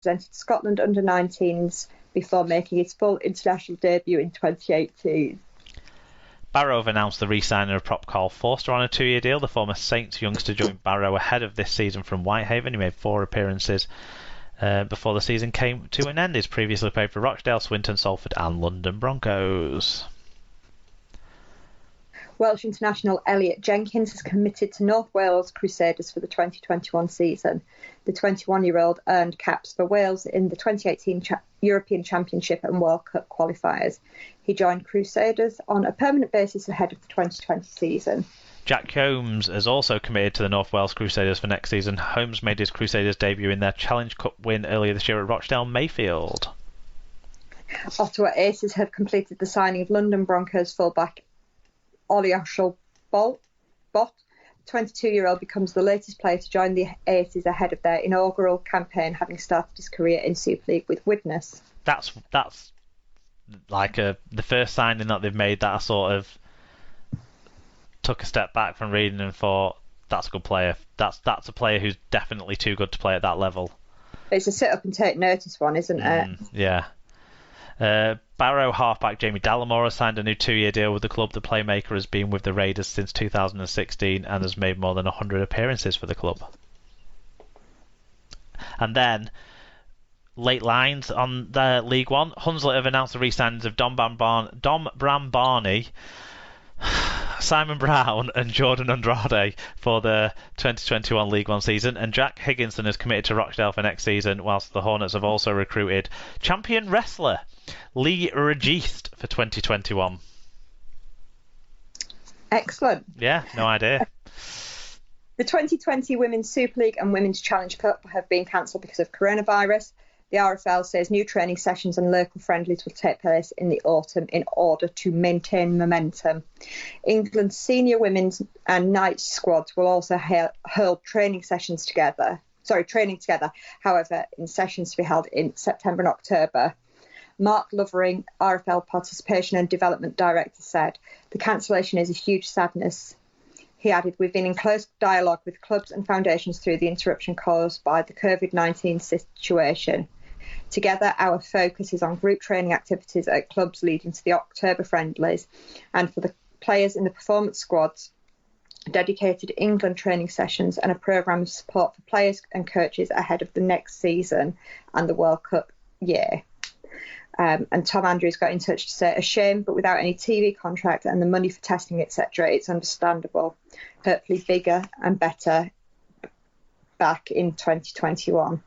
represented Scotland under-19s before making his full international debut in 2018. Barrow have announced the re-signing of prop Carl Forster on a 2-year deal. The former Saints youngster joined Barrow ahead of this season from Whitehaven. He made 4 appearances before the season came to an end. He's previously played for Rochdale, Swinton, Salford and London Broncos. Welsh international Elliot Jenkins has committed to North Wales Crusaders for the 2021 season. The 21-year-old earned caps for Wales in the 2018 European Championship and World Cup qualifiers. He joined Crusaders on a permanent basis ahead of the 2020 season. Jack Holmes has also committed to the North Wales Crusaders for next season. Holmes made his Crusaders debut in their Challenge Cup win earlier this year at Rochdale Mayfield. Ottawa Aces have completed the signing of London Broncos fullback Oliashul Bot. The 22-year-old becomes the latest player to join the Aces ahead of their inaugural campaign, having started his career in Super League with Widnes. That's like the first signing that they've made that I sort of took a step back from reading and thought, that's a good player. That's a player who's definitely too good to play at that level. It's a sit up and take notice one, isn't it? Yeah. Barrow halfback Jamie Dallimore has signed a new 2-year deal with the club. The playmaker has been with the Raiders since 2016 and has made more than 100 appearances for the club. And then, late lines on the League One. Hunslet have announced the re-signings of Dom Brambarney, Simon Brown and Jordan Andrade for the 2021 League One season, and Jack Higginson has committed to Rochdale for next season, whilst the Hornets have also recruited champion wrestler Lee Registe for 2021. Excellent. Yeah, no idea. The 2020 Women's Super League and Women's Challenge Cup have been cancelled because of coronavirus. The RFL says new training sessions and local friendlies will take place in the autumn in order to maintain momentum. England's senior women's and night squads will also hold training together, however, in sessions to be held in September and October. Mark Lovering, RFL Participation and Development Director, said, "The cancellation is a huge sadness." He added, "We've been in close dialogue with clubs and foundations through the interruption caused by the COVID-19 situation. Together, our focus is on group training activities at clubs leading to the October friendlies, and for the players in the performance squads, dedicated England training sessions and a programme of support for players and coaches ahead of the next season and the World Cup year." And Tom Andrews got in touch to say, "A shame, but without any TV contract and the money for testing, etc., it's understandable. Hopefully bigger and better back in 2021.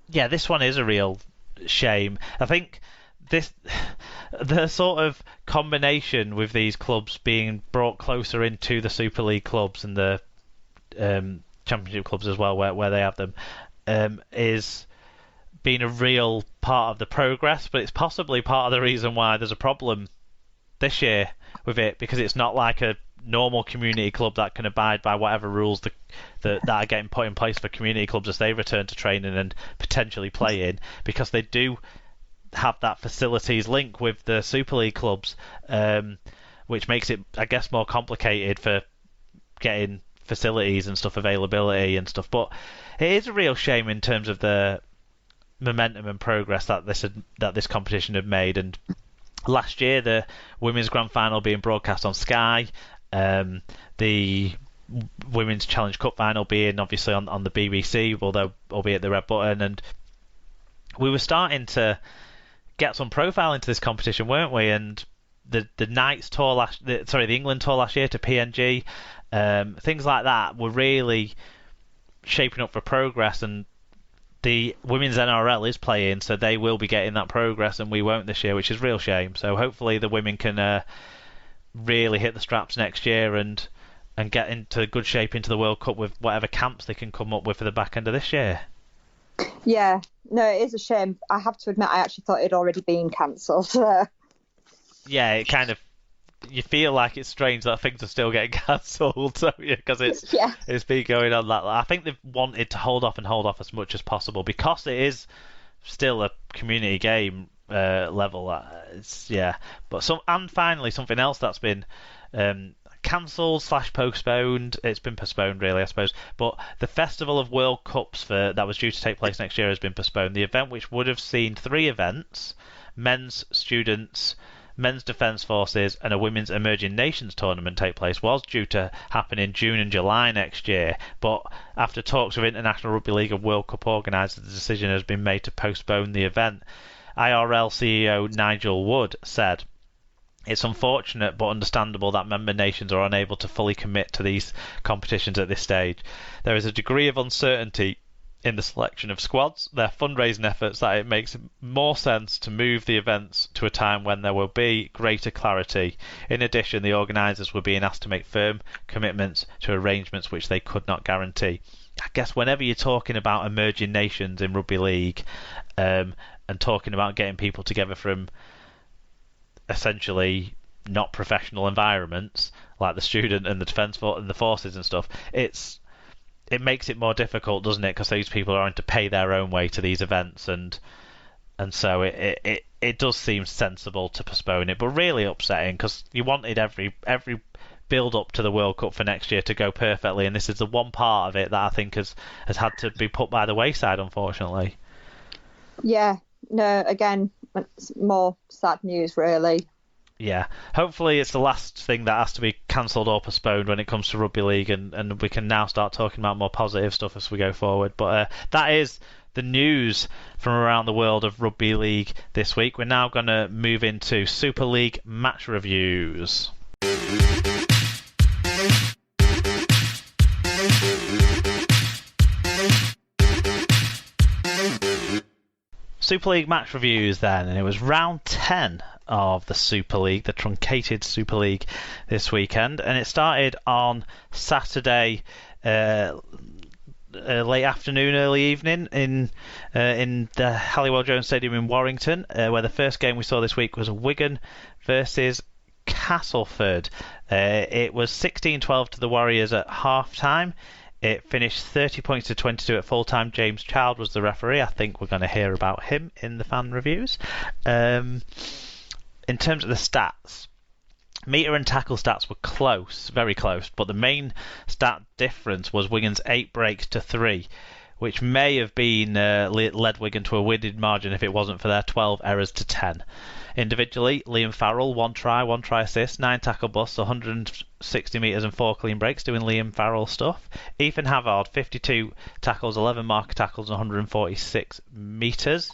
Yeah, this one is a real shame. I think the sort of combination with these clubs being brought closer into the Super League clubs and the Championship clubs as well, where they have them, is been a real part of the progress, but it's possibly part of the reason why there's a problem this year with it, because it's not like a normal community club that can abide by whatever rules that are getting put in place for community clubs as they return to training and potentially play in, because they do have that facilities link with the Super League clubs, which makes it, I guess, more complicated for getting facilities and stuff, availability and stuff. But it is a real shame in terms of the momentum and progress that this competition had made. And last year, the women's grand final being broadcast on Sky, the women's Challenge Cup final being obviously on the BBC, albeit the red button, and we were starting to get some profile into this competition, weren't we? And the Knights tour the England tour last year to PNG, things like that were really shaping up for progress, and the women's NRL is playing, so they will be getting that progress, and we won't this year, which is a real shame. So hopefully the women can really hit the straps next year and get into good shape into the World Cup with whatever camps they can come up with for the back end of this year. Yeah, no, it is a shame. I have to admit, I actually thought it had already been cancelled. Yeah, it kind of, you feel like it's strange that things are still getting cancelled, because it's been going on that. I think they've wanted to hold off as much as possible, because it is still a community game but finally, something else that's been kind cancelled/postponed. It's been postponed, really, I suppose. But the Festival of World Cups that was due to take place next year has been postponed. The event, which would have seen 3 events: men's students, men's defence forces, and a women's emerging nations tournament take place, was due to happen in June and July next year. But after talks with International Rugby League and World Cup organisers, the decision has been made to postpone the event. IRL CEO Nigel Wood said, "It's unfortunate but understandable that member nations are unable to fully commit to these competitions at this stage. There is a degree of uncertainty in the selection of squads, their fundraising efforts, that it makes more sense to move the events to a time when there will be greater clarity. In addition, the organisers were being asked to make firm commitments to arrangements which they could not guarantee." I guess whenever you're talking about emerging nations in rugby league, and talking about getting people together from essentially not professional environments like the student and the defence and the forces and stuff, it makes it more difficult, doesn't it? Because these people are having to pay their own way to these events, and so it does seem sensible to postpone it, but really upsetting because you wanted every build up to the World Cup for next year to go perfectly, and this is the one part of it that I think has had to be put by the wayside, unfortunately. Yeah, no, again, it's more sad news, really. Yeah, hopefully it's the last thing that has to be cancelled or postponed when it comes to rugby league, and we can now start talking about more positive stuff as we go forward. But that is the news from around the world of rugby league this week. We're now going to move into Super League match reviews. Super League match reviews then, and it was round 10 of the Super League, the truncated Super League this weekend, and it started on Saturday late afternoon, early evening in the Halliwell Jones Stadium in Warrington, where the first game we saw this week was Wigan versus Castleford. It was 16-12 to the Warriors at half time. It finished 30 points to 22 at full time. James Child was the referee. I think we're going to hear about him in the fan reviews. In terms of the stats, metre and tackle stats were close, very close, but the main stat difference was Wigan's 8 breaks to 3, which may have been led Wigan to a winning margin if it wasn't for their 12 errors to 10. Individually, Liam Farrell, 1 try assist, 9 tackle busts, 160 metres and 4 clean breaks, doing Liam Farrell stuff. Ethan Havard, 52 tackles, 11 marker tackles and 146 metres.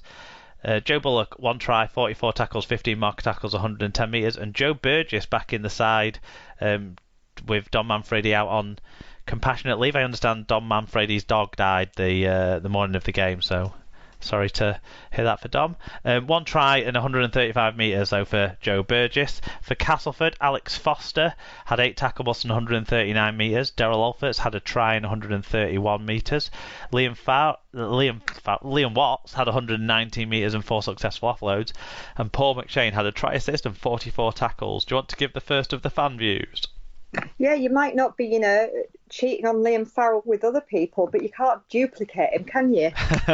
Joe Bullock, 1 try, 44 tackles, 15 marker tackles, 110 metres. And Joe Burgess back in the side with Don Manfredi out on compassionate leave. I understand Don Manfredi's dog died the morning of the game, so sorry to hear that for Dom. 1 try and 135 metres though for Joe Burgess. For Castleford, Alex Foster had 8 tackle busts and 139 metres. Daryl Alfords had a try and 131 metres. Liam Watts had 119 metres and 4 successful offloads. And Paul McShane had a try assist and 44 tackles. Do you want to give the first of the fan views? Yeah, you might not be, cheating on Liam Farrell with other people, but you can't duplicate him, can you?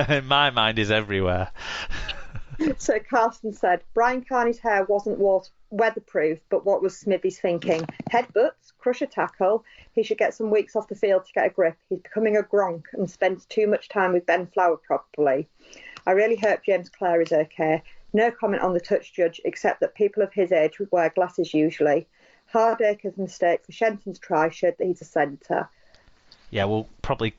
In my mind, he's everywhere. So Carson said, Brian Carney's hair wasn't weatherproof, but what was Smithy's thinking? Headbutts, crush a tackle. He should get some weeks off the field to get a grip. He's becoming a gronk and spends too much time with Ben Flower probably. I really hope James Clare is okay. No comment on the touch judge, except that people of his age would wear glasses usually. Hardacre's mistake for Shenton's try showed that he's a centre. Yeah, we'll probably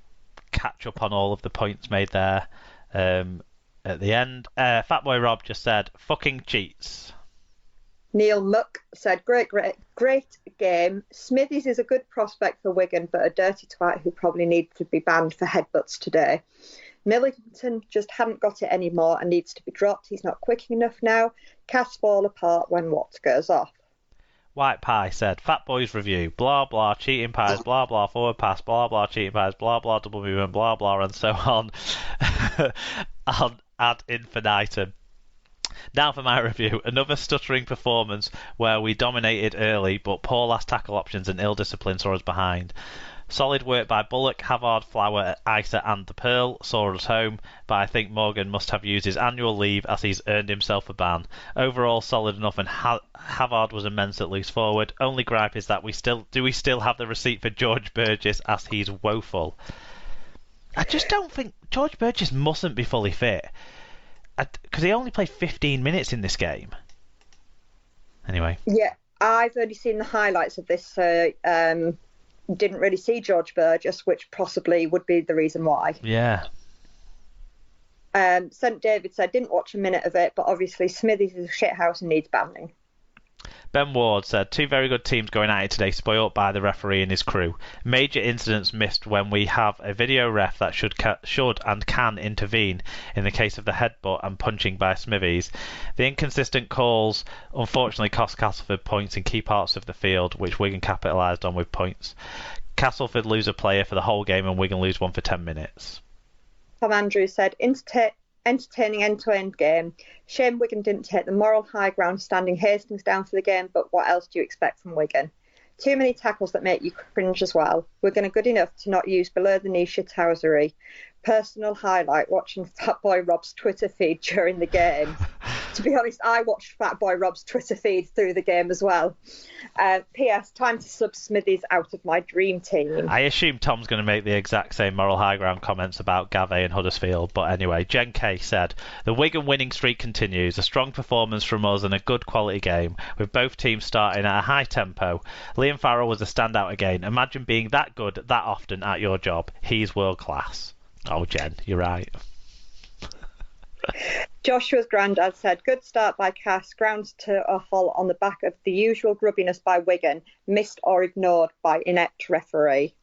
catch up on all of the points made there at the end. Fatboy Rob just said, fucking cheats. Neil Muck said, great game. Smithies is a good prospect for Wigan, but a dirty twat who probably needs to be banned for headbutts today. Millington just hadn't got it anymore and needs to be dropped. He's not quick enough now. Casts fall apart when Watts goes off. White Pie said, Fat Boys review, blah blah, cheating pies, blah blah, forward pass, blah blah, cheating pies, blah blah, double movement, blah blah, and so on ad infinitum. Now for my review, another stuttering performance where we dominated early, but poor last tackle options and ill discipline saw us behind. Solid work by Bullock, Havard, Flower, Isa and the Pearl saw us home, but I think Morgan must have used his annual leave as he's earned himself a ban. Overall solid enough, and Havard was immense at loose forward. Only gripe is that we still have the receipt for George Burgess as he's woeful. I just don't think George Burgess mustn't be fully fit, because he only played 15 minutes in this game. Anyway. Yeah, I've only seen the highlights of this. Didn't really see George Burgess, which possibly would be the reason why. Yeah. St David said, didn't watch a minute of it, but obviously Smithies is a shithouse and needs banning. Ben Ward said, 2 very good teams going at it today, spoilt by the referee and his crew. Major incidents missed when we have a video ref that should and can intervene in the case of the headbutt and punching by Smithies. The inconsistent calls unfortunately cost Castleford points in key parts of the field, which Wigan capitalised on with points. Castleford lose a player for the whole game and Wigan lose one for 10 minutes. Tom Andrews said, entertaining end-to-end game. Shame Wigan didn't take the moral high ground standing Hastings down for the game, but what else do you expect from Wigan? Too many tackles that make you cringe as well. Wigan are good enough to not use below-the-knee shithousery. Personal highlight, watching Fat Boy Rob's Twitter feed during the game. To be honest, I watched Fat Boy Rob's Twitter feed through the game as well. P.S. Time to sub Smithies out of my dream team. I assume Tom's going to make the exact same moral high ground comments about Gavay and Huddersfield, but anyway, Jen K said, the Wigan winning streak continues, a strong performance from us and a good quality game, with both teams starting at a high tempo. Liam Farrell was a standout again. Imagine being that good that often at your job. He's world class. Oh, Jen, you're right. Joshua's granddad said, good start by Cass, ground to a halt on the back of the usual grubbiness by Wigan, missed or ignored by inept referee.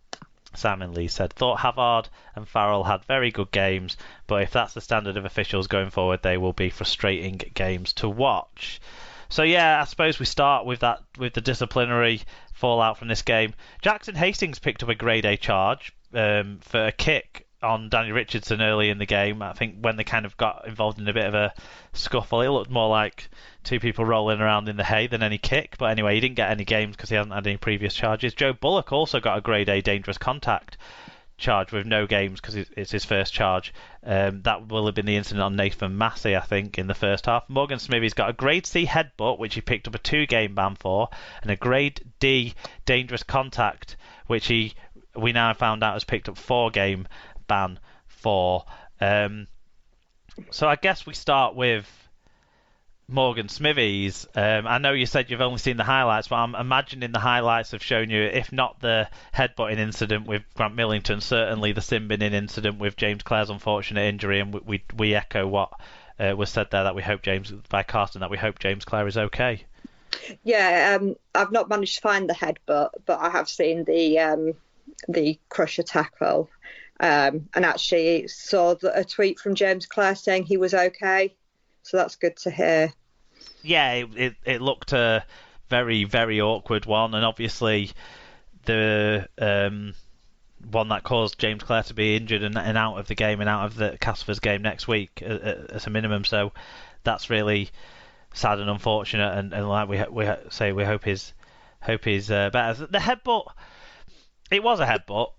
Simon Lee said, thought Havard and Farrell had very good games, but if that's the standard of officials going forward, they will be frustrating games to watch. So yeah, I suppose we start with the disciplinary fallout from this game. Jackson Hastings picked up a grade A charge for a kick on Danny Richardson early in the game. I think when they kind of got involved in a bit of a scuffle, it looked more like 2 people rolling around in the hay than any kick. But anyway, he didn't get any games because he hasn't had any previous charges. Joe Bullock also got a grade A dangerous contact charge with no games because it's his first charge. That will have been the incident on Nathan Massey, I think, in the first half. Morgan Smithies got a grade C headbutt, which he picked up a 2-game ban for, and a grade D dangerous contact, which we now found out has picked up 4-game ban for. So I guess we start with Morgan Smithies. I know you said you've only seen the highlights, but I'm imagining the highlights have shown you, if not the headbutting incident with Grant Millington, certainly the sin binning incident with James Clare's unfortunate injury, and we echo what was said there, that we hope James Clare is okay. Yeah, I've not managed to find the headbutt, but I have seen the crusher tackle. And actually saw a tweet from James Clare saying he was okay, so that's good to hear. Yeah, it looked a very, very awkward one, and obviously the one that caused James Clare to be injured and out of the game and out of the Castleford's game next week at a minimum. So that's really sad and unfortunate, and like we hope he's better. The headbutt, it was a headbutt.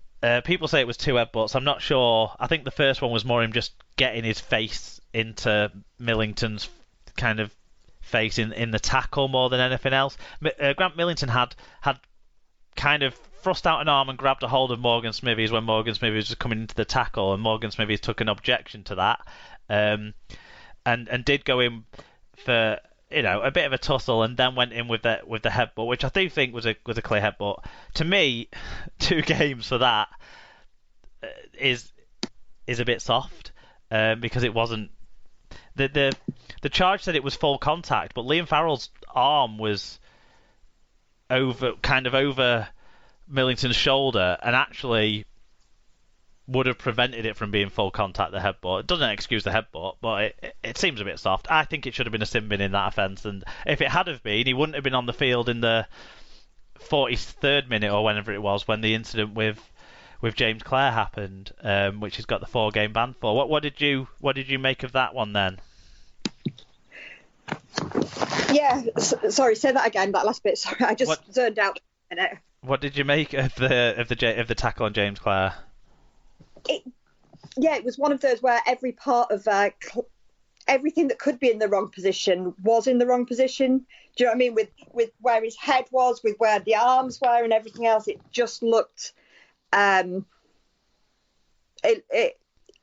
People say it was 2 headbutts. I'm not sure. I think the first one was more him just getting his face into Millington's kind of face in the tackle more than anything else. Grant Millington had kind of thrust out an arm and grabbed a hold of Morgan Smithies when Morgan Smithies was coming into the tackle, and Morgan Smithies took an objection to that, and did go in for a bit of a tussle, and then went in with the headbutt, which I do think was a clear headbutt. To me, 2 games for that is a bit soft, because it wasn't the charge said it was full contact, but Liam Farrell's arm was over Millington's shoulder, and actually would have prevented it from being full contact, the headbutt. It doesn't excuse the headbutt, but it seems a bit soft. I think it should have been a sin bin in that offence, and if it had have been, he wouldn't have been on the field in the 43rd minute or whenever it was when the incident with James Clare happened, which he's got the 4-game ban for. What did you make of that one then? Yeah, sorry, say that again, that last bit. Sorry, I just zoned out a minute. What did you make of the tackle on James Clare? It was one of those where every part of everything that could be in the wrong position was in the wrong position. Do you know what I mean? With where his head was, with where the arms were, and everything else, it just looked. It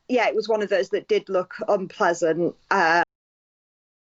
was one of those that did look unpleasant.